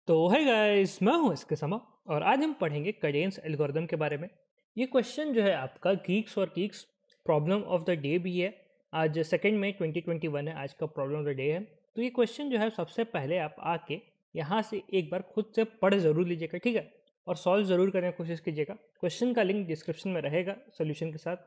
तो है गाइस, मैं हूं इसके समा और आज हम पढ़ेंगे कैडेंस एल्गोरिदम के बारे में। ये क्वेश्चन जो है आपका गीक्स और Geeks problem of the day भी है। आज 2 मई 2021 है, आज का प्रॉब्लम ऑफ द डे है। तो ये क्वेश्चन जो है सबसे पहले आप आके यहाँ से एक बार खुद से पढ़ ज़रूर लीजिएगा, ठीक है, और सॉल्व ज़रूर करने की कोशिश कीजिएगा। क्वेश्चन का लिंक डिस्क्रिप्शन में रहेगा सोल्यूशन के साथ।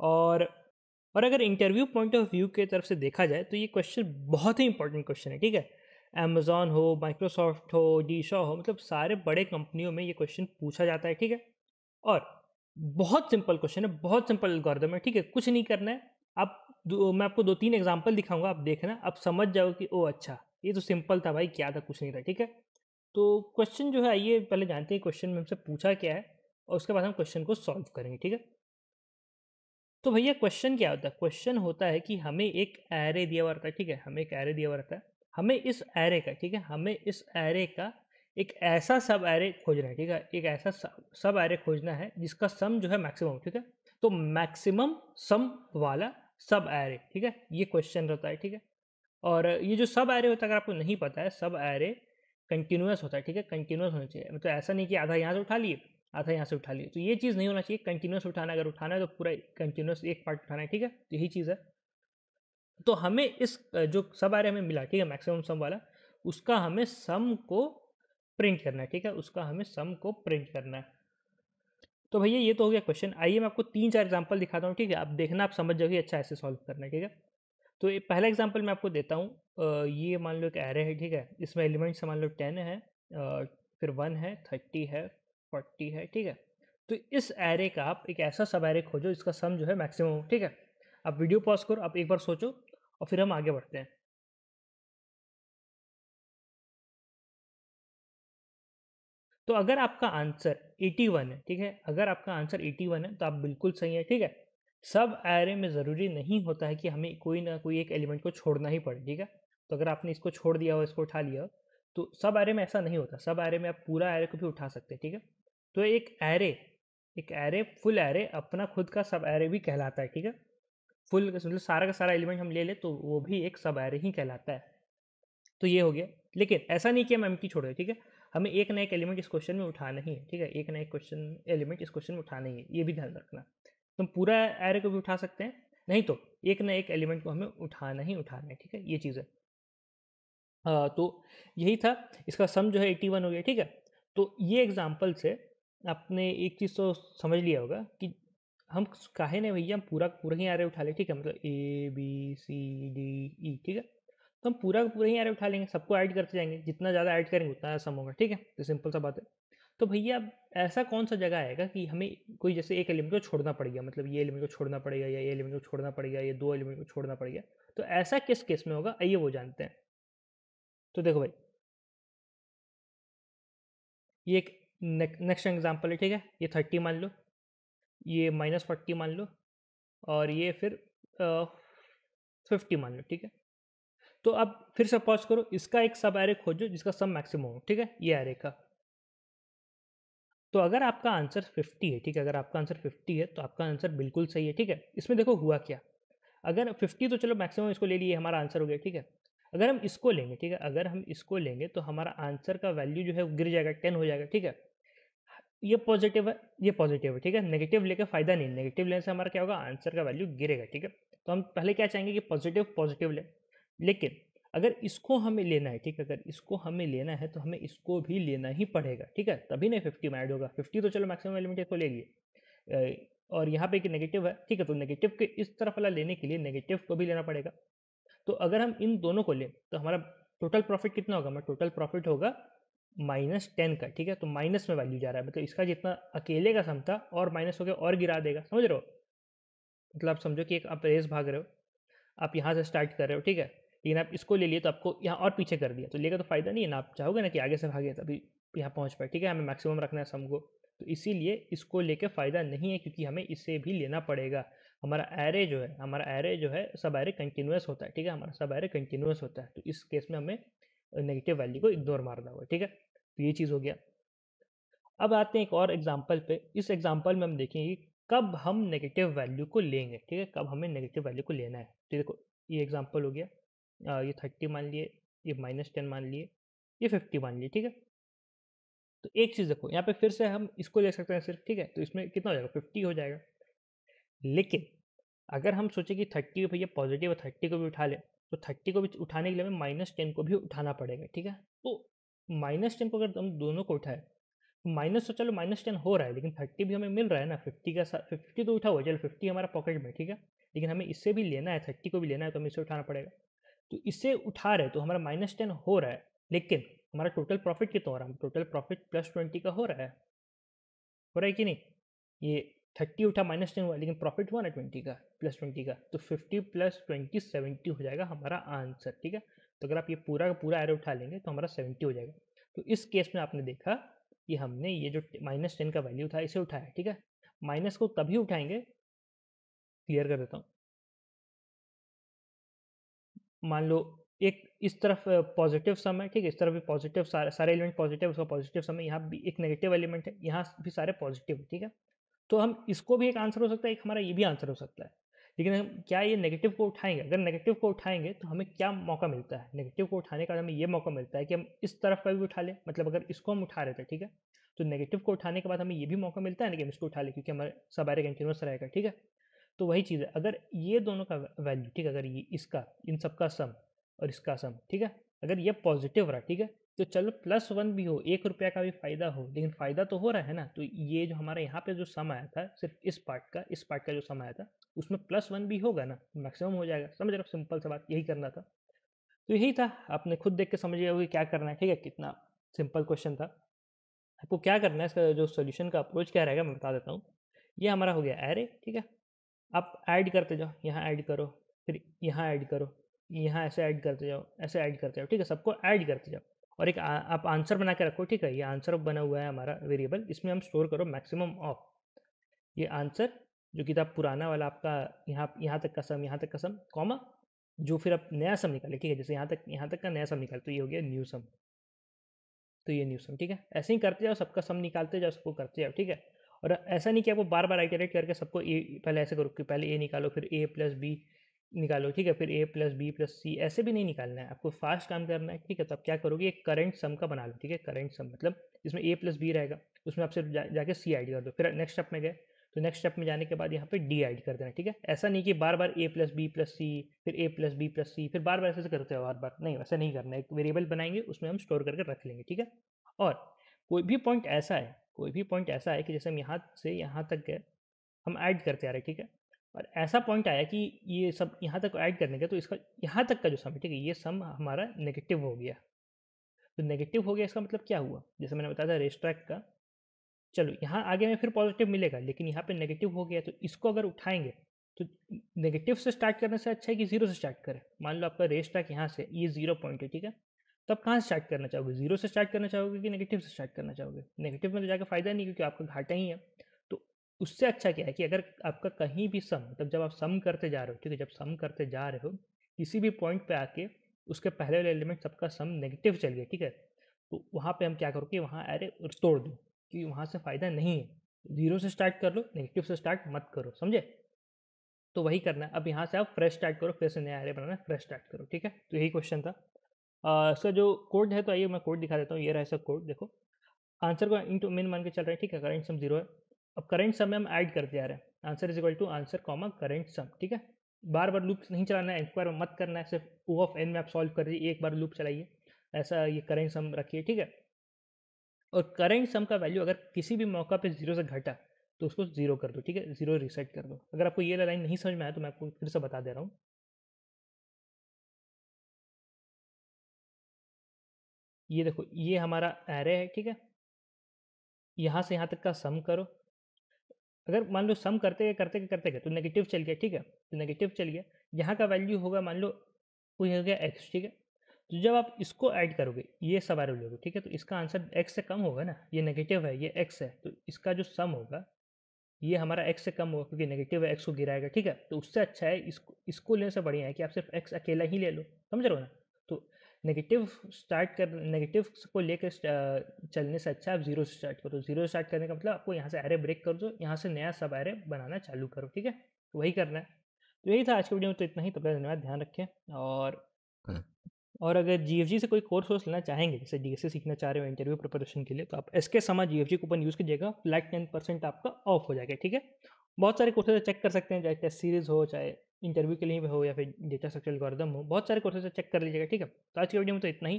और और अगर इंटरव्यू पॉइंट ऑफ व्यू की तरफ से देखा जाए तो ये क्वेश्चन बहुत ही इंपॉर्टेंट क्वेश्चन है, ठीक है। अमेज़न हो, माइक्रोसॉफ्ट हो, डीशा हो, मतलब सारे बड़े कंपनियों में ये क्वेश्चन पूछा जाता है, ठीक है। और बहुत सिंपल क्वेश्चन है, बहुत सिंपल एल्गोरिदम है, ठीक है। कुछ नहीं करना है। मैं आपको 2-3 एग्जांपल दिखाऊंगा, आप देखना, आप समझ जाओ कि ओ अच्छा, ये तो सिंपल था भाई, क्या था, कुछ नहीं था, ठीक है। तो क्वेश्चन जो है, आइए पहले जानते हैं क्वेश्चन में हमसे पूछा क्या है, और उसके बाद हम क्वेश्चन को सॉल्व करेंगे, ठीक है। तो भैया क्वेश्चन क्या होता है? क्वेश्चन होता है कि हमें एक एरे दिया हुआ रहता है, ठीक है, हमें एक एरे दिया हुआ रहता है। हमें इस एरे का, ठीक है, हमें इस एरे का एक ऐसा सब एरे खोजना है, ठीक है, एक ऐसा सब एरे खोजना है जिसका सम जो है मैक्सिमम, ठीक है। तो मैक्सिमम सम वाला सब एरे, ठीक है, ये क्वेश्चन रहता है, ठीक है। और ये जो सब एरे होता है, अगर आपको नहीं पता है, सब एरे कंटिन्यूअस होता है, ठीक है, कंटिन्यूअस होना चाहिए। मतलब ऐसा नहीं कि आधा यहाँ से उठा लिए, आधा यहाँ से उठा लिए, तो ये चीज़ नहीं होना चाहिए। कंटिन्यूअस उठाना, अगर उठाना है तो पूरा कंटिन्यूअस एक पार्ट उठाना है, ठीक है, तो यही चीज़ है। तो हमें इस जो सब एरे हमें मिला, ठीक है, मैक्सिमम सम वाला, उसका हमें सम को प्रिंट करना है, ठीक है, उसका हमें सम को प्रिंट करना है। तो भैया ये तो हो गया क्वेश्चन। आइए मैं आपको 3-4 एग्जाम्पल दिखाता हूँ, ठीक है, आप देखना, आप समझ जाओगे अच्छा ऐसे सॉल्व करना है, ठीक है। तो ये पहला एग्जांपल मैं आपको देता हूँ। ये मान लो एक एरे है, ठीक है, इसमें एलिमेंट्स मान लो 10 है, फिर 1 है, 30 है, 40 है, ठीक है। तो इस एरे का आप एक ऐसा सब एरे खोजो जिसका सम जो है मैक्सिमम हो, ठीक है। आप वीडियो पॉज करो, आप एक बार सोचो, और फिर हम आगे बढ़ते हैं। तो अगर आपका आंसर 81 है, ठीक है, अगर आपका आंसर 81 है तो आप बिल्कुल सही है, ठीक है। सब एरे में ज़रूरी नहीं होता है कि हमें कोई ना कोई एक एलिमेंट को छोड़ना ही पड़े, ठीक है। तो अगर आपने इसको छोड़ दिया हो, इसको उठा लिया हो, तो सब एरे में ऐसा नहीं होता। सब एरे में आप पूरा एरे को भी उठा सकते हैं, ठीक है। तो एक एरे फुल एरे अपना खुद का सब एरे भी कहलाता है, ठीक है। फुल मतलब सारा का सारा एलिमेंट हम ले ले तो वो भी एक सब एरे ही कहलाता है। तो ये हो गया। लेकिन ऐसा नहीं कि हम एम्प्टी छोड़ दें, ठीक है। हमें एक ना एक एलिमेंट इस क्वेश्चन में उठाना ही है, ठीक है, एक ना एक क्वेश्चन एलिमेंट इस क्वेश्चन में उठाना ही है, ये भी ध्यान रखना। तो हम पूरा एरे को भी उठा सकते हैं, नहीं तो एक ना एक एलिमेंट को हमें उठाना ही उठाना है, ठीक है, ये चीज़ है। तो यही था। इसका सम जो है 81 हो गया, ठीक है। तो ये एग्जाम्पल से आपने एक चीज़ तो समझ लिया होगा कि हम काहे ने भैया, हम पूरा पूरा ही एरे उठा ले, ठीक है, मतलब ABCDE, ठीक है। तो हम पूरा का पूरा ही एरे उठा लेंगे, सबको ऐड करते जाएंगे, जितना ज़्यादा ऐड करेंगे उतना ज़्यादा सम होगा, ठीक है। तो सिंपल सा बात है। तो भैया अब ऐसा कौन सा जगह आएगा कि हमें कोई जैसे एक एलिमेंट को छोड़ना पड़ेगा, मतलब ये एलिमेंट को छोड़ना पड़ेगा, या ये एलिमेंट को छोड़ना पड़ेगा, ये दो एलिमेंट को छोड़ना पड़ेगा। तो ऐसा किस केस में होगा, आइए वो जानते हैं। तो देखो भाई, ये एक नेक्स्ट एग्जांपल है, ठीक है, ये 30 मान लो, ये -40 मान लो, और ये फिर 50 मान लो, ठीक है। तो अब फिर से पॉज करो, इसका एक सब एरे खोजो जिसका सम मैक्सिमम हो, ठीक है, ये एरे का। तो अगर आपका आंसर 50 है, ठीक है, अगर आपका आंसर 50 है तो आपका आंसर बिल्कुल सही है, ठीक है। इसमें देखो हुआ क्या, अगर 50 तो चलो मैक्सिमम इसको ले लिए, हमारा आंसर हो गया, ठीक है। अगर हम इसको लेंगे, ठीक है, अगर हम इसको लेंगे तो हमारा आंसर का वैल्यू जो है वो गिर जाएगा, 10 हो जाएगा, ठीक है। ये पॉजिटिव है, ये पॉजिटिव है, ठीक है, नेगेटिव लेकर फायदा नहीं, नेगेटिव लेने से हमारा क्या होगा, आंसर का वैल्यू गिरेगा, ठीक है। तो हम पहले क्या चाहेंगे कि पॉजिटिव पॉजिटिव ले। लेकिन अगर इसको हमें लेना है, ठीक है, अगर इसको हमें लेना है तो हमें इसको भी लेना ही पड़ेगा, ठीक है, तभी नहीं 50 में ऐड होगा। 50 तो चलो मैक्सिमम एलिमेंट को ले लिए, और यहाँ पे एक नेगेटिव है, ठीक है, तो नेगेटिव के इस तरफ वाला लेने के लिए नेगेटिव को भी लेना पड़ेगा। तो अगर हम इन दोनों को लें तो हमारा टोटल प्रॉफिट कितना होगा, हमारा टोटल प्रॉफिट होगा -10 का, ठीक है। तो माइनस में वैल्यू जा रहा है, मतलब इसका जितना अकेले का सम था और माइनस हो गया और गिरा देगा, समझ रहे हो। मतलब आप समझो कि एक आप रेस भाग रहे हो, आप यहाँ से स्टार्ट कर रहे हो, ठीक है, लेकिन आप इसको ले लिए तो आपको यहाँ और पीछे कर दिया, तो लेगा तो फायदा नहीं है ना, आप चाहोगे ना कि आगे से भागे तभी यहाँ पहुँच पाए, ठीक है, हमें मैक्सिमम रखना है सम को। तो इसीलिए इसको लेके फ़ायदा नहीं है, क्योंकि हमें इसे भी लेना पड़ेगा। हमारा एरे जो है सब एरे कंटिन्यूअस होता है, ठीक है, हमारा सब एरे कंटिन्यूअस होता है, तो इस केस में हमें नेगेटिव वैल्यू को इग्नोर मारना होगा, ठीक है। तो ये चीज़ हो गया। अब आते हैं एक और एग्जांपल पे। इस एग्जांपल में हम देखेंगे कि कब हम नेगेटिव वैल्यू को लेंगे, ठीक है, कब हमें नेगेटिव वैल्यू को लेना है। तो देखो, ये एग्जांपल हो गया, ये 30 मान लिए, ये -10 मान लिए, ये 50 मान लिए, ठीक है। तो एक चीज़ देखो, यहाँ पे फिर से हम इसको ले सकते हैं सिर्फ, ठीक है, तो इसमें कितना हो जाएगा, 50 हो जाएगा। लेकिन अगर हम सोचे कि 30 भैया पॉजिटिव है, 30 को भी उठा ले, तो 30 को भी उठाने के लिए हमें -10 को भी उठाना पड़ेगा, ठीक है। तो -10 को अगर हम दोनों को उठाए, माइनस तो चलो -10 हो रहा है, लेकिन 30 भी हमें मिल रहा है ना, 50 का 50 तो उठा हुआ, चलो 50 हमारा पॉकेट में, ठीक है। लेकिन हमें इससे भी लेना है, 30 को भी लेना है, तो हमें इसे उठाना पड़ेगा। तो इससे उठा रहे तो हमारा -10 हो रहा है, लेकिन हमारा टोटल प्रॉफिट कितना हो रहा है, टोटल प्रॉफिट +20 का हो रहा है, हो रहा है कि नहीं। ये 30 उठा, -10 हुआ, लेकिन प्रॉफिट हुआ ना 20 का, +20 का, तो 50 + 20 70 हो जाएगा हमारा आंसर, ठीक है। तो अगर आप ये पूरा का पूरा एरो उठा लेंगे तो हमारा 70 हो जाएगा। तो इस केस में आपने देखा कि हमने ये जो -10 का वैल्यू था इसे उठाया, ठीक है। माइनस को तभी उठाएंगे, क्लियर कर देता हूँ। मान लो एक इस तरफ पॉजिटिव सम है, ठीक है, इस तरफ भी पॉजिटिव, सारे एलिमेंट पॉजिटिव, उसका पॉजिटिव सम है, यहाँ भी एक नेगेटिव एलिमेंट है, यहाँ भी सारे पॉजिटिव है, ठीक है। तो हम इसको भी एक आंसर हो सकता है, एक हमारा ये भी आंसर हो सकता है। लेकिन हम क्या ये नेगेटिव को उठाएंगे, अगर नेगेटिव को उठाएंगे तो हमें क्या मौका मिलता है, नेगेटिव को उठाने का हमें ये मौका मिलता है कि हम इस तरफ का भी उठा लें, मतलब अगर इसको हम उठा रहे थे, ठीक है, तो नेगेटिव को उठाने के बाद हमें ये भी मौका मिलता है ना कि हम इसको उठा लें, क्योंकि हमारे सब एरे कंटिन्यूस रहेगा, ठीक है। तो वही चीज़ है, अगर ये दोनों का वैल्यू, ठीक है, अगर ये इसका इन सब का सम और इसका सम, ठीक है, अगर ये पॉजिटिव रहा, ठीक है, तो चलो +1 भी हो, 1 रुपया का भी फ़ायदा हो, लेकिन फ़ायदा तो हो रहा है ना। तो ये जो हमारे यहाँ पे जो सम आया था, सिर्फ इस पार्ट का जो सम आया था, उसमें +1 भी होगा ना, मैक्सिमम हो जाएगा, समझ रहे हो, सिंपल सा बात यही करना था। तो यही था, आपने खुद देख के समझ गए होगे क्या करना है, ठीक है, कितना सिंपल क्वेश्चन था। आपको क्या करना है, इसका जो सोल्यूशन का अप्रोच क्या रहेगा मैं बता देता हूँ। ये हमारा हो गया एरे, ठीक है, आप ऐड करते जाओ, यहाँ ऐड करो, फिर यहाँ ऐड करो, यहाँ ऐसे ऐड करते जाओ, ऐसे ऐड करते जाओ, ठीक है, सबको ऐड करते जाओ। और एक आप आंसर बना के रखो, ठीक है, ये आंसर बना हुआ है हमारा वेरिएबल, इसमें हम स्टोर करो मैक्सिमम ऑफ ये आंसर, जो कि था पुराना वाला आपका, यहाँ तक का सम, यहाँ तक का सम, कॉमा जो फिर आप नया सम निकाले, ठीक है, जैसे यहाँ तक का नया सम निकाले, तो ये हो गया न्यू सम। तो ये न्यू सम, ठीक है, ऐसे ही करते जाओ, सबका सम निकालते जाओ, सबको करते जाओ, ठीक है। और ऐसा नहीं कि आपको बार बार आइटरेट करके सबको ए, पहले ऐसे करो कि पहले ए निकालो, फिर ए प्लस बी निकालो, ठीक है, फिर ए प्लस बी प्लस सी, ऐसे भी नहीं निकालना है, आपको फास्ट काम करना है, ठीक है। तो आप क्या करोगे, एक करंट सम का बना लो, ठीक है, करंट सम मतलब इसमें ए प्लस बी रहेगा, उसमें आप सिर्फ जाके सी ऐड कर दो, फिर नेक्स्ट स्टेप में गए, तो नेक्स्ट स्टेप में जाने के बाद यहाँ पे डी ऐड कर देना, ठीक है। ऐसा नहीं कि बार बार ए प्लस बी प्लस सी, फिर ए प्लस बी प्लस सी, फिर बार बार ऐसे करते हो, बार बार नहीं, वैसा नहीं करना है। एक वेरिएबल बनाएंगे, उसमें हम स्टोर करके रख लेंगे, ठीक है। और कोई भी पॉइंट ऐसा है, कोई भी पॉइंट ऐसा है कि जैसे हम यहाँ से यहाँ तक गए, हम ऐड करते आ रहे हैं, ठीक है, और ऐसा पॉइंट आया कि ये सब यहाँ तक ऐड करने का, तो इसका यहाँ तक का जो सम है, ठीक है, ये सम हमारा नेगेटिव हो गया। तो नेगेटिव हो गया, इसका मतलब क्या हुआ, जैसे मैंने बताया था रेस्ट्रैक्ट का, चलो यहाँ आगे में फिर पॉजिटिव मिलेगा, लेकिन यहाँ पे नेगेटिव हो गया, तो इसको अगर उठाएंगे तो नेगेटिव से स्टार्ट करने से अच्छा है कि जीरो से स्टार्ट करें। मान लो आपका रेस ट्रैक यहाँ से ये 0 पॉइंट है, ठीक है, तो आप कहाँ से स्टार्ट करना चाहोगे, जीरो से स्टार्ट करना चाहोगे कि नेगेटिव से स्टार्ट करना चाहोगे। नेगेटिव में तो जाकर फायदा नहीं, क्योंकि आपका घाटा ही है। तो उससे अच्छा क्या है कि अगर आपका कहीं भी सम, मतलब जब आप सम करते जा रहे हो, ठीक है, जब सम करते जा रहे हो किसी भी पॉइंट पे आके उसके पहले वाले एलिमेंट सबका सम नेगेटिव चल गया, ठीक है, तो वहाँ पे हम क्या करो कि वहाँ एरे तोड़ दो, कि वहाँ से फ़ायदा नहीं है। जीरो से स्टार्ट कर लो, नेगेटिव से स्टार्ट मत करो, समझे। तो वही करना है, अब यहाँ से आप फ्रेश स्टार्ट करो, फिर से नया एरे बनाना है, फ्रेश स्टार्ट करो, ठीक है। तो यही क्वेश्चन था। इसका जो कोड है, तो आइए मैं कोड दिखा देता हूँ, ये रहा इसका कोड, देखो आंसर को इंटू मेन मान के चल रहा है, ठीक है, करंट सम 0 है। अब करंट सम में हम ऐड करते जा रहे हैं, answer is equal to answer comma current sum, ठीक है। बार बार लूप नहीं चलाना है, एक बार मत करना है, सिर्फ ओ ऑफ एन में आप सॉल्व कर दीजिए, एक बार लूप चलाइए, ऐसा ये करंट सम रखिए, ठीक है। और करंट सम का वैल्यू अगर किसी भी मौका पे 0 से घटा तो उसको 0 कर दो, ठीक है, 0 रीसेट कर दो। अगर आपको ये लाइन नहीं समझ में आया तो मैं आपको फिर से बता दे रहा हूँ। ये देखो, ये हमारा एरे है, ठीक है, यहाँ से यहाँ तक का सम करो। अगर मान लो सम करते करते करते गए तो नेगेटिव चल गया, ठीक है, तो नेगेटिव चल गया, यहाँ का वैल्यू होगा मान लो कोई हो गया एक्स, ठीक है। तो जब आप इसको ऐड करोगे, ये सब एरो लोगे, ठीक है, तो इसका आंसर एक्स से कम होगा ना, ये नेगेटिव है, ये एक्स है, तो इसका जो सम होगा ये हमारा एक्स से कम होगा, क्योंकि नेगेटिव है, एक्स को गिराएगा, ठीक है। तो उससे अच्छा है इसको लेने से बढ़िया है कि आप सिर्फ एक्स अकेला ही ले लो, समझ रहे हो ना। तो नेगेटिव को लेकर चलने से अच्छा आप जीरो से स्टार्ट करो। जीरो से स्टार्ट करने का मतलब आपको यहाँ से एरे ब्रेक कर दो, यहाँ से नया सब एरे बनाना चालू करो, ठीक है, तो वही करना है। तो यही था आज के वीडियो में, तो इतना ही। तो धन्यवाद, ध्यान रखें और और अगर जीएफजी से कोई कोर्स लेना चाहेंगे, जैसे डीएसए सीखना चाह रहे हो इंटरव्यू प्रिपरेशन के लिए, तो आप एसके समा जीएफजी कूपन यूज़ कीजिएगा, फ्लैट 10% आपका ऑफ हो जाएगा, ठीक है। बहुत सारे कोर्सेज चेक कर सकते हैं, चाहे टेस्ट सीरीज हो, चाहे इंटरव्यू के लिए हो, या फिर डेटा स्ट्रक्चर एल्गोरिथम हो, बहुत सारे कोर्सेज चेक कर लीजिएगा, ठीक है। तो आज की वीडियो में तो इतना ही।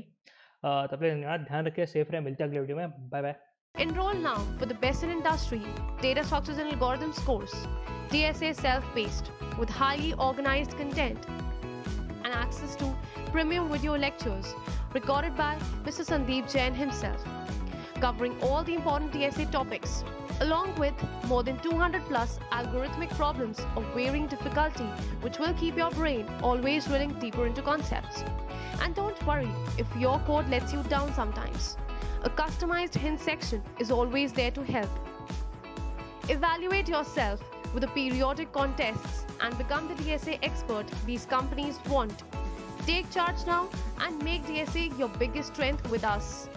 तब तक धन्यवाद, ध्यान रखिए, सेफ रहे, मिलते हैं अगले वीडियो में, bye bye. Enroll now for the best in industry data structures and algorithms course, DSA self-paced with highly organized content and access to premium video lectures recorded by Mr. Sandeep Jain himself, covering all the important DSA topics, along with more than 200 plus algorithmic problems of varying difficulty, which will keep your brain always drilling deeper into concepts. And don't worry if your code lets you down sometimes. A customized hint section is always there to help. Evaluate yourself with the periodic contests and become the DSA expert these companies want. Take charge now and make DSA your biggest strength with us.